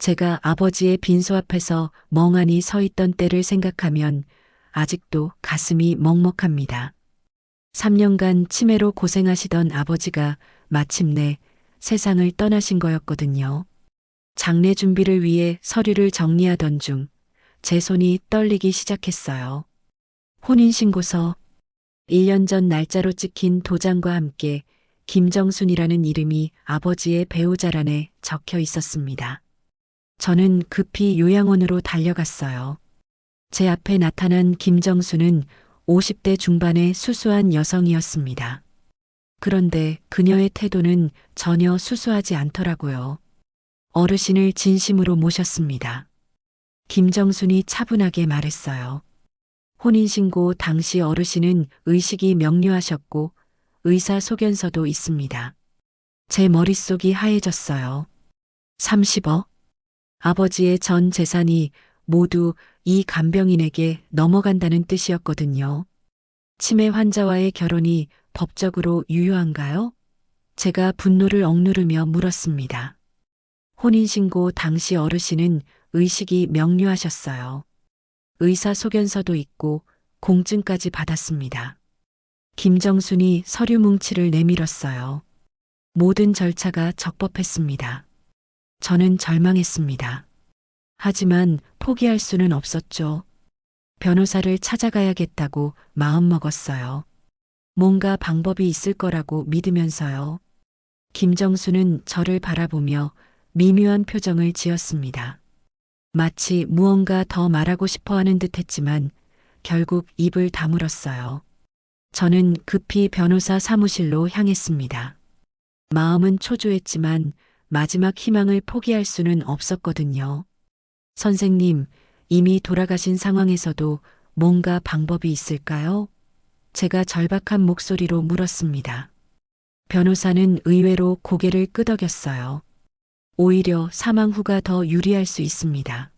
제가 아버지의 빈소 앞에서 멍하니 서 있던 때를 생각하면 아직도 가슴이 먹먹합니다. 3년간 치매로 고생하시던 아버지가 마침내 세상을 떠나신 거였거든요. 장례 준비를 위해 서류를 정리하던 중 제 손이 떨리기 시작했어요. 혼인신고서, 1년 전 날짜로 찍힌 도장과 함께 김정순이라는 이름이 아버지의 배우자란에 적혀 있었습니다. 저는 급히 요양원으로 달려갔어요. 제 앞에 나타난 김정수는 50대 중반의 수수한 여성이었습니다. 그런데 그녀의 태도는 전혀 수수하지 않더라고요. 어르신을 진심으로 모셨습니다. 김정순이 차분하게 말했어요. 혼인신고 당시 어르신은 의식이 명료하셨고 의사소견서도 있습니다. 제 머릿속이 하얘졌어요. 30억? 아버지의 전 재산이 모두 이 간병인에게 넘어간다는 뜻이었거든요. 치매 환자와의 결혼이 법적으로 유효한가요? 제가 분노를 억누르며 물었습니다. 혼인신고 당시 어르신은 의식이 명료하셨어요. 의사소견서도 있고 공증까지 받았습니다. 김정순이 서류 뭉치를 내밀었어요. 모든 절차가 적법했습니다. 저는 절망했습니다. 하지만 포기할 수는 없었죠. 변호사를 찾아가야겠다고 마음먹었어요. 뭔가 방법이 있을 거라고 믿으면서요. 김정수는 저를 바라보며 미묘한 표정을 지었습니다. 마치 무언가 더 말하고 싶어 하는 듯 했지만 결국 입을 다물었어요. 저는 급히 변호사 사무실로 향했습니다. 마음은 초조했지만 마지막 희망을 포기할 수는 없었거든요. 선생님, 이미 돌아가신 상황에서도 뭔가 방법이 있을까요? 제가 절박한 목소리로 물었습니다. 변호사는 의외로 고개를 끄덕였어요. 오히려 사망 후가 더 유리할 수 있습니다.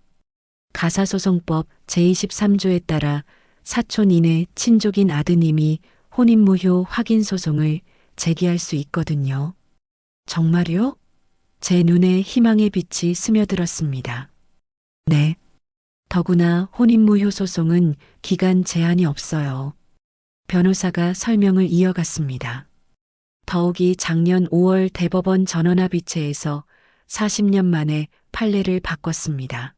가사소송법 제23조에 따라 사촌인의 친족인 아드님이 혼인무효 확인 소송을 제기할 수 있거든요. 정말요? 제 눈에 희망의 빛이 스며들었습니다. 네. 더구나 혼인무효 소송은 기간 제한이 없어요. 변호사가 설명을 이어갔습니다. 더욱이 작년 5월 대법원 전원합의체에서 40년 만에 판례를 바꿨습니다.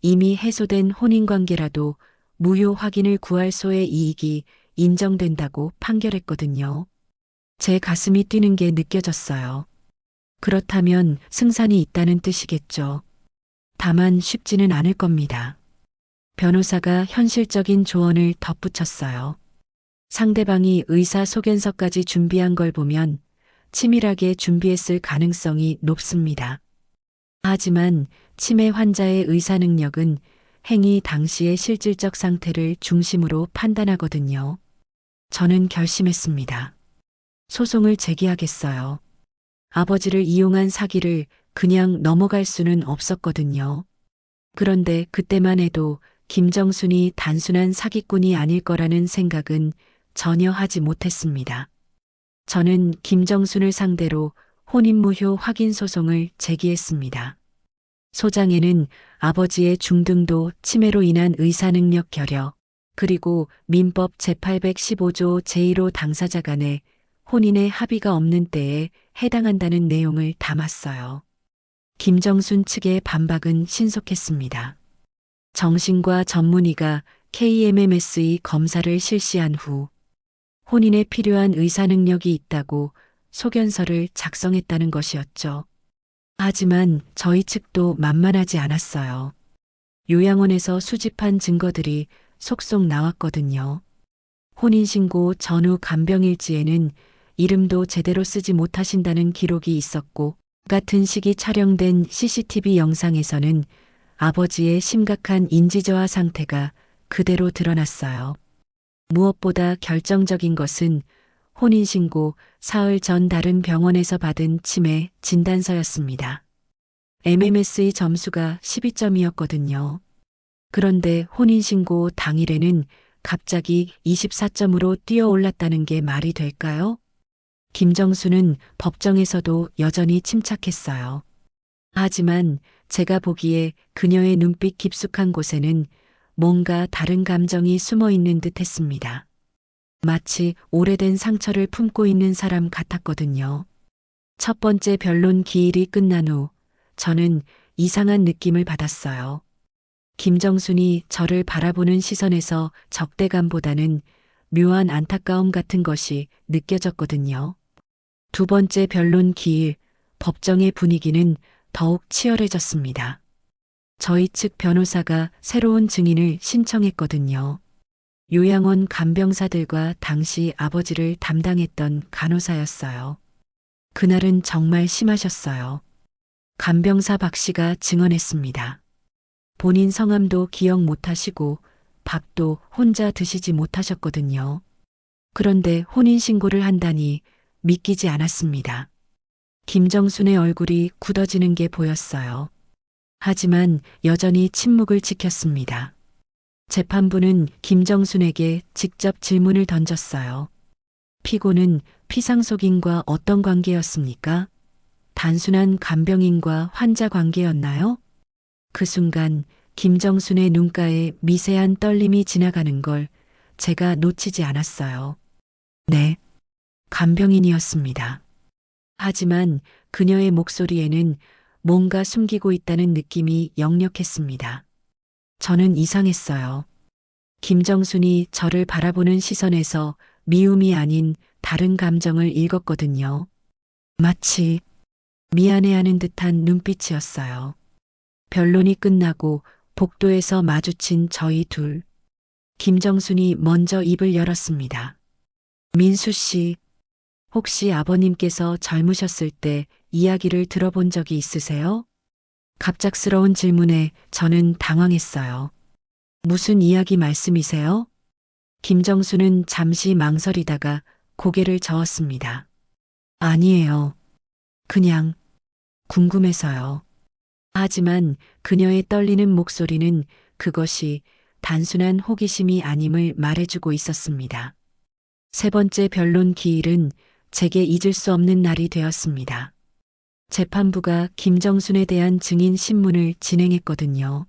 이미 해소된 혼인관계라도 무효 확인을 구할 소의 이익이 인정된다고 판결했거든요. 제 가슴이 뛰는 게 느껴졌어요. 그렇다면 승산이 있다는 뜻이겠죠. 다만 쉽지는 않을 겁니다. 변호사가 현실적인 조언을 덧붙였어요. 상대방이 의사소견서까지 준비한 걸 보면 치밀하게 준비했을 가능성이 높습니다. 하지만 치매 환자의 의사 능력은 행위 당시의 실질적 상태를 중심으로 판단하거든요. 저는 결심했습니다. 소송을 제기하겠어요. 아버지를 이용한 사기를 그냥 넘어갈 수는 없었거든요. 그런데 그때만 해도 김정순이 단순한 사기꾼이 아닐 거라는 생각은 전혀 하지 못했습니다. 저는 김정순을 상대로 혼인무효 확인 소송을 제기했습니다. 소장에는 아버지의 중등도 치매로 인한 의사능력 결여, 그리고 민법 제815조 제1호 당사자 간의 혼인의 합의가 없는 때에 해당한다는 내용을 담았어요. 김정순 측의 반박은 신속했습니다. 정신과 전문의가 KMMSE 검사를 실시한 후 혼인에 필요한 의사능력이 있다고 소견서를 작성했다는 것이었죠. 하지만 저희 측도 만만하지 않았어요. 요양원에서 수집한 증거들이 속속 나왔거든요. 혼인신고 전후 간병일지에는 이름도 제대로 쓰지 못하신다는 기록이 있었고, 같은 시기 촬영된 CCTV 영상에서는 아버지의 심각한 인지저하 상태가 그대로 드러났어요. 무엇보다 결정적인 것은 혼인신고 사흘 전 다른 병원에서 받은 치매 진단서였습니다. MMSE 점수가 12점이었거든요. 그런데 혼인신고 당일에는 갑자기 24점으로 뛰어올랐다는 게 말이 될까요? 김정수는 법정에서도 여전히 침착했어요. 하지만 제가 보기에 그녀의 눈빛 깊숙한 곳에는 뭔가 다른 감정이 숨어 있는 듯 했습니다. 마치 오래된 상처를 품고 있는 사람 같았거든요. 첫 번째 변론 기일이 끝난 후 저는 이상한 느낌을 받았어요. 김정순이 저를 바라보는 시선에서 적대감보다는 묘한 안타까움 같은 것이 느껴졌거든요. 두 번째 변론 기일, 법정의 분위기는 더욱 치열해졌습니다. 저희 측 변호사가 새로운 증인을 신청했거든요. 요양원 간병사들과 당시 아버지를 담당했던 간호사였어요. 그날은 정말 심하셨어요. 간병사 박 씨가 증언했습니다. 본인 성함도 기억 못하시고 밥도 혼자 드시지 못하셨거든요. 그런데 혼인신고를 한다니 믿기지 않았습니다. 김정순의 얼굴이 굳어지는 게 보였어요. 하지만 여전히 침묵을 지켰습니다. 재판부는 김정순에게 직접 질문을 던졌어요. 피고는 피상속인과 어떤 관계였습니까? 단순한 간병인과 환자 관계였나요? 그 순간 김정순의 눈가에 미세한 떨림이 지나가는 걸 제가 놓치지 않았어요. 네, 간병인이었습니다. 하지만 그녀의 목소리에는 뭔가 숨기고 있다는 느낌이 역력했습니다. 저는 이상했어요. 김정순이 저를 바라보는 시선에서 미움이 아닌 다른 감정을 읽었거든요. 마치 미안해하는 듯한 눈빛이었어요. 변론이 끝나고 복도에서 마주친 저희 둘. 김정순이 먼저 입을 열었습니다. 민수 씨, 혹시 아버님께서 젊으셨을 때 이야기를 들어본 적이 있으세요? 갑작스러운 질문에 저는 당황했어요. 무슨 이야기 말씀이세요? 김정수는 잠시 망설이다가 고개를 저었습니다. 아니에요. 그냥 궁금해서요. 하지만 그녀의 떨리는 목소리는 그것이 단순한 호기심이 아님을 말해주고 있었습니다. 세 번째 변론 기일은 제게 잊을 수 없는 날이 되었습니다. 재판부가 김정순에 대한 증인 신문을 진행했거든요.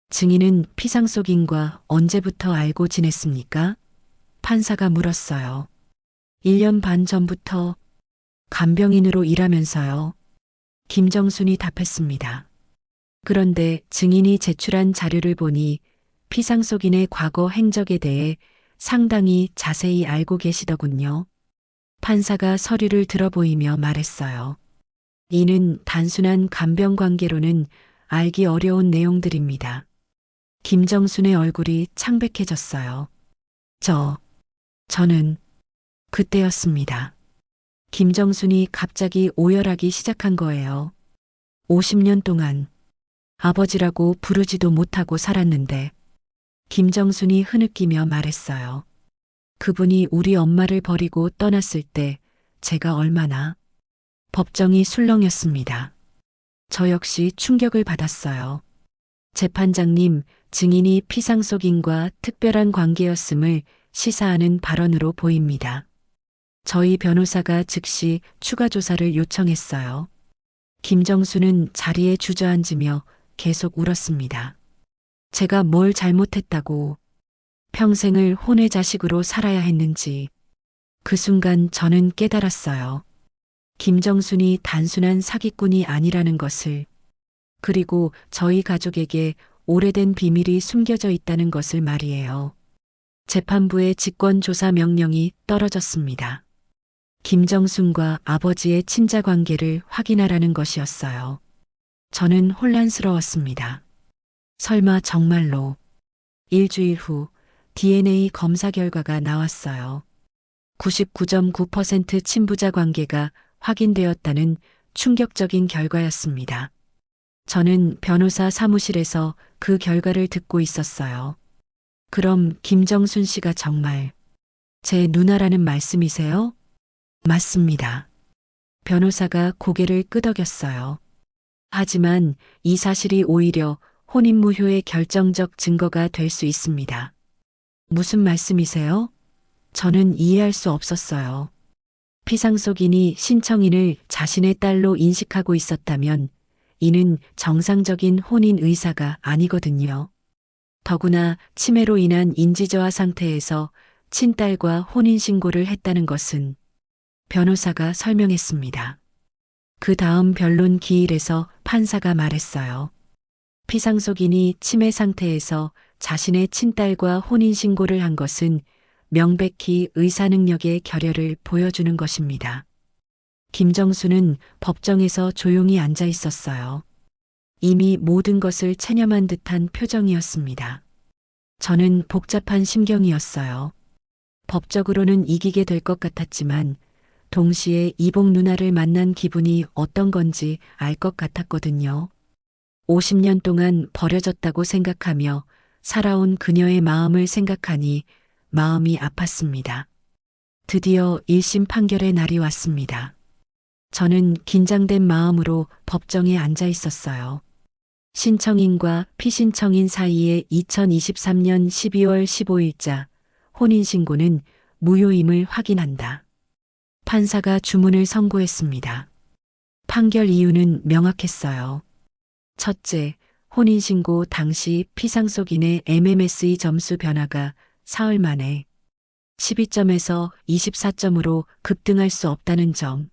증인은 피상속인과 언제부터 알고 지냈습니까? 판사가 물었어요. 1년 반 전부터 간병인으로 일하면서요. 김정순이 답했습니다. 그런데 증인이 제출한 자료를 보니 피상속인의 과거 행적에 대해 상당히 자세히 알고 계시더군요. 판사가 서류를 들어보이며 말했어요. 이는 단순한 간병 관계로는 알기 어려운 내용들입니다. 김정순의 얼굴이 창백해졌어요. 저는 그때였습니다. 김정순이 갑자기 오열하기 시작한 거예요. 50년 동안 아버지라고 부르지도 못하고 살았는데 김정순이 흐느끼며 말했어요. 그분이 우리 엄마를 버리고 떠났을 때 제가 얼마나 법정이 술렁였습니다. 저 역시 충격을 받았어요. 재판장님, 증인이 피상속인과 특별한 관계였음을 시사하는 발언으로 보입니다. 저희 변호사가 즉시 추가 조사를 요청했어요. 김정수는 자리에 주저앉으며 계속 울었습니다. 제가 뭘 잘못했다고 평생을 혼의 자식으로 살아야 했는지 그 순간 저는 깨달았어요. 김정순이 단순한 사기꾼이 아니라는 것을, 그리고 저희 가족에게 오래된 비밀이 숨겨져 있다는 것을 말이에요. 재판부의 직권조사 명령이 떨어졌습니다. 김정순과 아버지의 친자 관계를 확인하라는 것이었어요. 저는 혼란스러웠습니다. 설마 정말로. 일주일 후 DNA 검사 결과가 나왔어요. 99.9% 친부자 관계가 확인되었다는 충격적인 결과였습니다. 저는 변호사 사무실에서 그 결과를 듣고 있었어요. 그럼 김정순 씨가 정말 제 누나라는 말씀이세요? 맞습니다. 변호사가 고개를 끄덕였어요. 하지만 이 사실이 오히려 혼인무효의 결정적 증거가 될 수 있습니다. 무슨 말씀이세요? 저는 이해할 수 없었어요. 피상속인이 신청인을 자신의 딸로 인식하고 있었다면 이는 정상적인 혼인 의사가 아니거든요. 더구나 치매로 인한 인지저하 상태에서 친딸과 혼인신고를 했다는 것은 변호사가 설명했습니다. 그 다음 변론 기일에서 판사가 말했어요. 피상속인이 치매 상태에서 자신의 친딸과 혼인신고를 한 것은 명백히 의사능력의 결여를 보여주는 것입니다. 김정수는 법정에서 조용히 앉아 있었어요. 이미 모든 것을 체념한 듯한 표정이었습니다. 저는 복잡한 심경이었어요. 법적으로는 이기게 될 것 같았지만 동시에 이복 누나를 만난 기분이 어떤 건지 알 것 같았거든요. 50년 동안 버려졌다고 생각하며 살아온 그녀의 마음을 생각하니 마음이 아팠습니다. 드디어 1심 판결의 날이 왔습니다. 저는 긴장된 마음으로 법정에 앉아 있었어요. 신청인과 피신청인 사이에 2023년 12월 15일자 혼인신고는 무효임을 확인한다. 판사가 주문을 선고했습니다. 판결 이유는 명확했어요. 첫째, 혼인신고 당시 피상속인의 MMSE 점수 변화가 사흘 만에 12점에서 24점으로 급등할 수 없다는 점.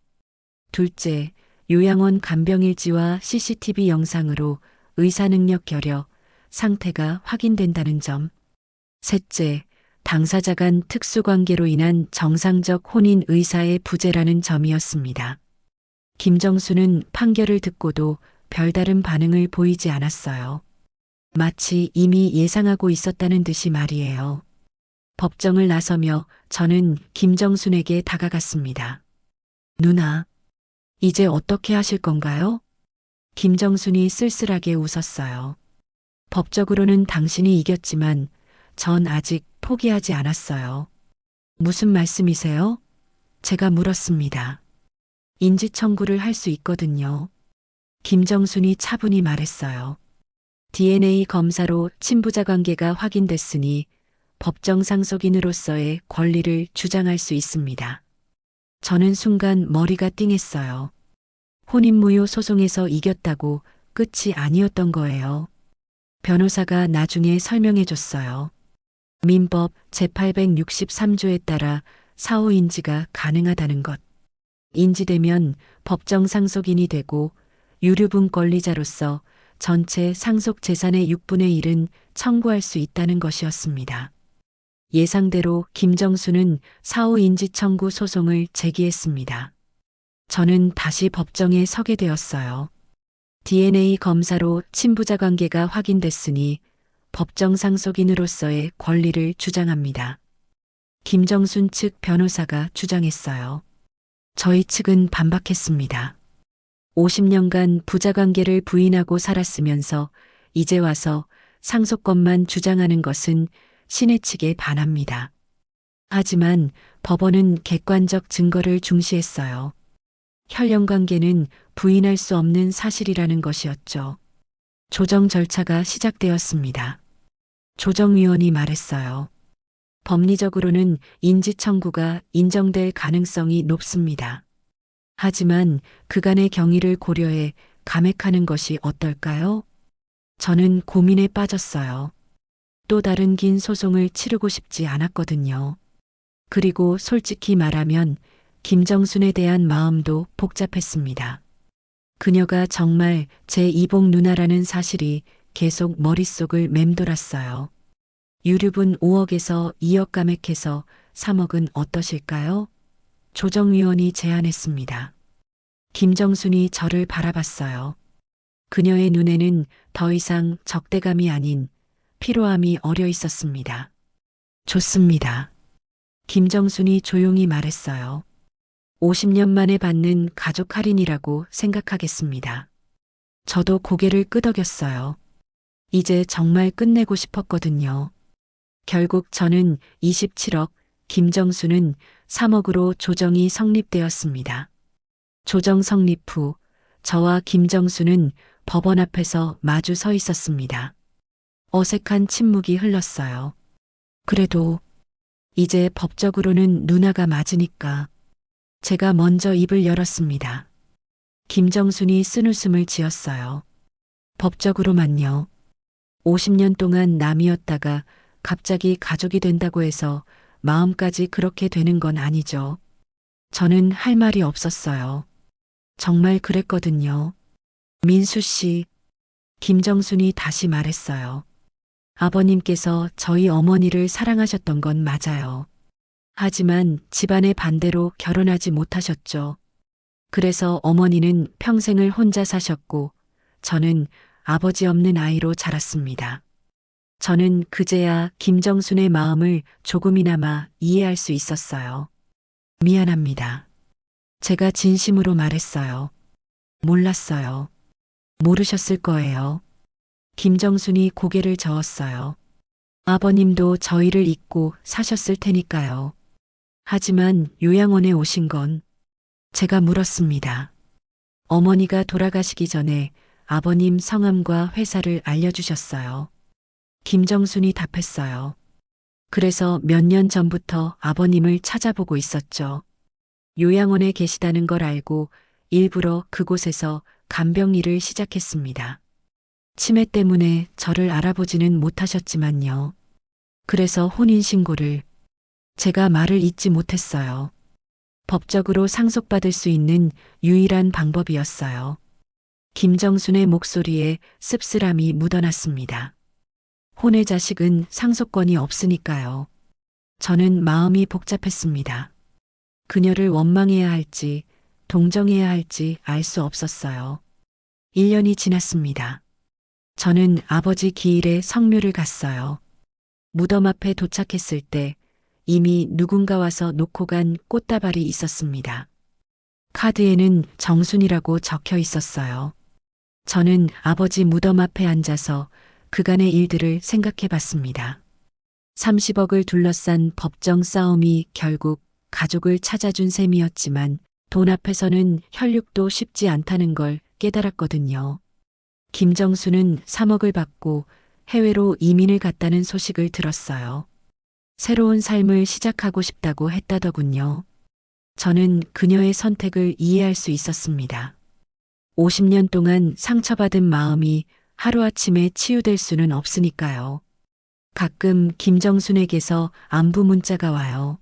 둘째, 요양원 간병일지와 CCTV 영상으로 의사능력 결여, 상태가 확인된다는 점. 셋째, 당사자 간 특수관계로 인한 정상적 혼인 의사의 부재라는 점이었습니다. 김정수는 판결을 듣고도 별다른 반응을 보이지 않았어요. 마치 이미 예상하고 있었다는 듯이 말이에요. 법정을 나서며 저는 김정순에게 다가갔습니다. 누나, 이제 어떻게 하실 건가요? 김정순이 쓸쓸하게 웃었어요. 법적으로는 당신이 이겼지만 전 아직 포기하지 않았어요. 무슨 말씀이세요? 제가 물었습니다. 인지청구를 할 수 있거든요. 김정순이 차분히 말했어요. DNA 검사로 친부자 관계가 확인됐으니 법정 상속인으로서의 권리를 주장할 수 있습니다. 저는 순간 머리가 띵했어요. 혼인무효 소송에서 이겼다고 끝이 아니었던 거예요. 변호사가 나중에 설명해 줬어요. 민법 제863조에 따라 사후 인지가 가능하다는 것. 인지되면 법정 상속인이 되고 유류분 권리자로서 전체 상속 재산의 6분의 1은 청구할 수 있다는 것이었습니다. 예상대로 김정수는 사후 인지 청구 소송을 제기했습니다. 저는 다시 법정에 서게 되었어요. DNA 검사로 친부자 관계가 확인됐으니 법정 상속인으로서의 권리를 주장합니다. 김정순 측 변호사가 주장했어요. 저희 측은 반박했습니다. 50년간 부자 관계를 부인하고 살았으면서 이제 와서 상속권만 주장하는 것은 신의 측에 반합니다. 하지만 법원은 객관적 증거를 중시했어요. 혈연 관계는 부인할 수 없는 사실이라는 것이었죠. 조정 절차가 시작되었습니다. 조정위원이 말했어요. 법리적으로는 인지 청구가 인정될 가능성이 높습니다. 하지만 그간의 경위를 고려해 감액하는 것이 어떨까요? 저는 고민에 빠졌어요. 또 다른 긴 소송을 치르고 싶지 않았거든요. 그리고 솔직히 말하면 김정순에 대한 마음도 복잡했습니다. 그녀가 정말 제 이복 누나라는 사실이 계속 머릿속을 맴돌았어요. 유류분 5억에서 2억 감액해서 3억은 어떠실까요? 조정위원이 제안했습니다. 김정순이 저를 바라봤어요. 그녀의 눈에는 더 이상 적대감이 아닌 피로함이 어려 있었습니다. 좋습니다. 김정순이 조용히 말했어요. 50년 만에 받는 가족 할인이라고 생각하겠습니다. 저도 고개를 끄덕였어요. 이제 정말 끝내고 싶었거든요. 결국 저는 27억, 김정수는 3억으로 조정이 성립되었습니다. 조정 성립 후 저와 김정수는 법원 앞에서 마주 서 있었습니다. 어색한 침묵이 흘렀어요. 그래도 이제 법적으로는 누나가 맞으니까 제가 먼저 입을 열었습니다. 김정순이 쓴웃음을 지었어요. 법적으로만요. 50년 동안 남이었다가 갑자기 가족이 된다고 해서 마음까지 그렇게 되는 건 아니죠. 저는 할 말이 없었어요. 정말 그랬거든요. 민수 씨, 김정순이 다시 말했어요. 아버님께서 저희 어머니를 사랑하셨던 건 맞아요. 하지만 집안의 반대로 결혼하지 못하셨죠. 그래서 어머니는 평생을 혼자 사셨고 저는 아버지 없는 아이로 자랐습니다. 저는 그제야 김정순의 마음을 조금이나마 이해할 수 있었어요. 미안합니다. 제가 진심으로 말했어요. 몰랐어요. 모르셨을 거예요. 김정순이 고개를 저었어요. 아버님도 저희를 잊고 사셨을 테니까요. 하지만 요양원에 오신 건 제가 물었습니다. 어머니가 돌아가시기 전에 아버님 성함과 회사를 알려주셨어요. 김정순이 답했어요. 그래서 몇 년 전부터 아버님을 찾아보고 있었죠. 요양원에 계시다는 걸 알고 일부러 그곳에서 간병 일을 시작했습니다. 치매 때문에 저를 알아보지는 못하셨지만요. 그래서 혼인신고를 제가 말을 잇지 못했어요. 법적으로 상속받을 수 있는 유일한 방법이었어요. 김정순의 목소리에 씁쓸함이 묻어났습니다. 혼의 자식은 상속권이 없으니까요. 저는 마음이 복잡했습니다. 그녀를 원망해야 할지 동정해야 할지 알 수 없었어요. 1년이 지났습니다. 저는 아버지 기일에 성묘를 갔어요. 무덤 앞에 도착했을 때 이미 누군가 와서 놓고 간 꽃다발이 있었습니다. 카드에는 정순이라고 적혀 있었어요. 저는 아버지 무덤 앞에 앉아서 그간의 일들을 생각해 봤습니다. 30억을 둘러싼 법정 싸움이 결국 가족을 찾아준 셈이었지만 돈 앞에서는 혈육도 쉽지 않다는 걸 깨달았거든요. 김정수는 3억을 받고 해외로 이민을 갔다는 소식을 들었어요. 새로운 삶을 시작하고 싶다고 했다더군요. 저는 그녀의 선택을 이해할 수 있었습니다. 50년 동안 상처받은 마음이 하루아침에 치유될 수는 없으니까요. 가끔 김정순에게서 안부 문자가 와요.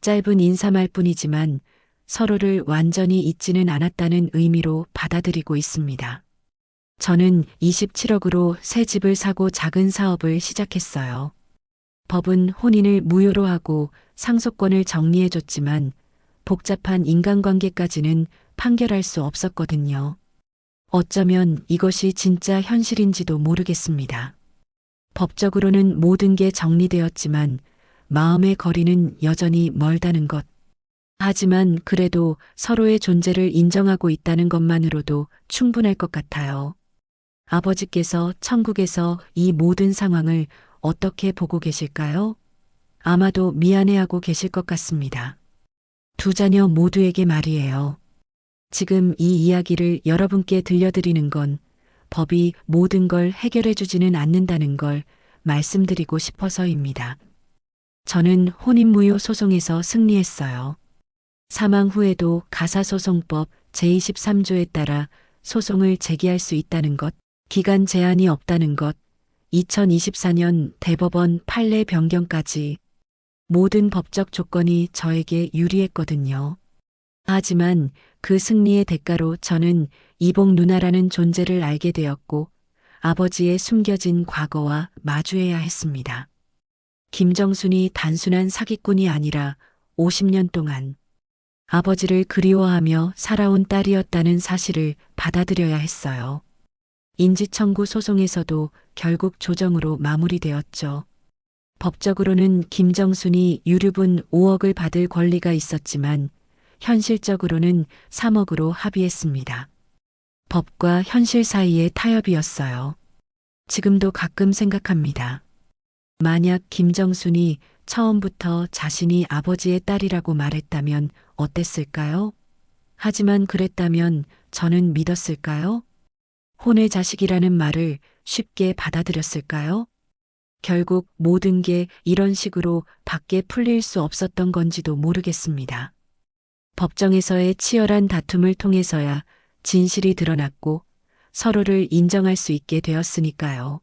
짧은 인사말 뿐이지만 서로를 완전히 잊지는 않았다는 의미로 받아들이고 있습니다. 저는 27억으로 새 집을 사고 작은 사업을 시작했어요. 법은 혼인을 무효로 하고 상속권을 정리해줬지만 복잡한 인간관계까지는 판결할 수 없었거든요. 어쩌면 이것이 진짜 현실인지도 모르겠습니다. 법적으로는 모든 게 정리되었지만 마음의 거리는 여전히 멀다는 것. 하지만 그래도 서로의 존재를 인정하고 있다는 것만으로도 충분할 것 같아요. 아버지께서 천국에서 이 모든 상황을 어떻게 보고 계실까요? 아마도 미안해하고 계실 것 같습니다. 두 자녀 모두에게 말이에요. 지금 이 이야기를 여러분께 들려드리는 건 법이 모든 걸 해결해 주지는 않는다는 걸 말씀드리고 싶어서입니다. 저는 혼인무효 소송에서 승리했어요. 사망 후에도 가사소송법 제23조에 따라 소송을 제기할 수 있다는 것, 기간 제한이 없다는 것, 2024년 대법원 판례 변경까지 모든 법적 조건이 저에게 유리했거든요. 하지만 그 승리의 대가로 저는 이복 누나라는 존재를 알게 되었고 아버지의 숨겨진 과거와 마주해야 했습니다. 김정순이 단순한 사기꾼이 아니라 50년 동안 아버지를 그리워하며 살아온 딸이었다는 사실을 받아들여야 했어요. 인지청구 소송에서도 결국 조정으로 마무리되었죠. 법적으로는 김정순이 유류분 5억을 받을 권리가 있었지만 현실적으로는 3억으로 합의했습니다. 법과 현실 사이의 타협이었어요. 지금도 가끔 생각합니다. 만약 김정순이 처음부터 자신이 아버지의 딸이라고 말했다면 어땠을까요? 하지만 그랬다면 저는 믿었을까요? 혼의 자식이라는 말을 쉽게 받아들였을까요? 결국 모든 게 이런 식으로 밖에 풀릴 수 없었던 건지도 모르겠습니다. 법정에서의 치열한 다툼을 통해서야 진실이 드러났고 서로를 인정할 수 있게 되었으니까요.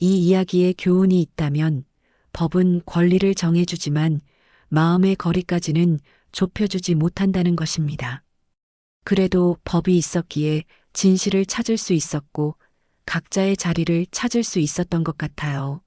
이 이야기에 교훈이 있다면 법은 권리를 정해주지만 마음의 거리까지는 좁혀주지 못한다는 것입니다. 그래도 법이 있었기에 진실을 찾을 수 있었고 각자의 자리를 찾을 수 있었던 것 같아요.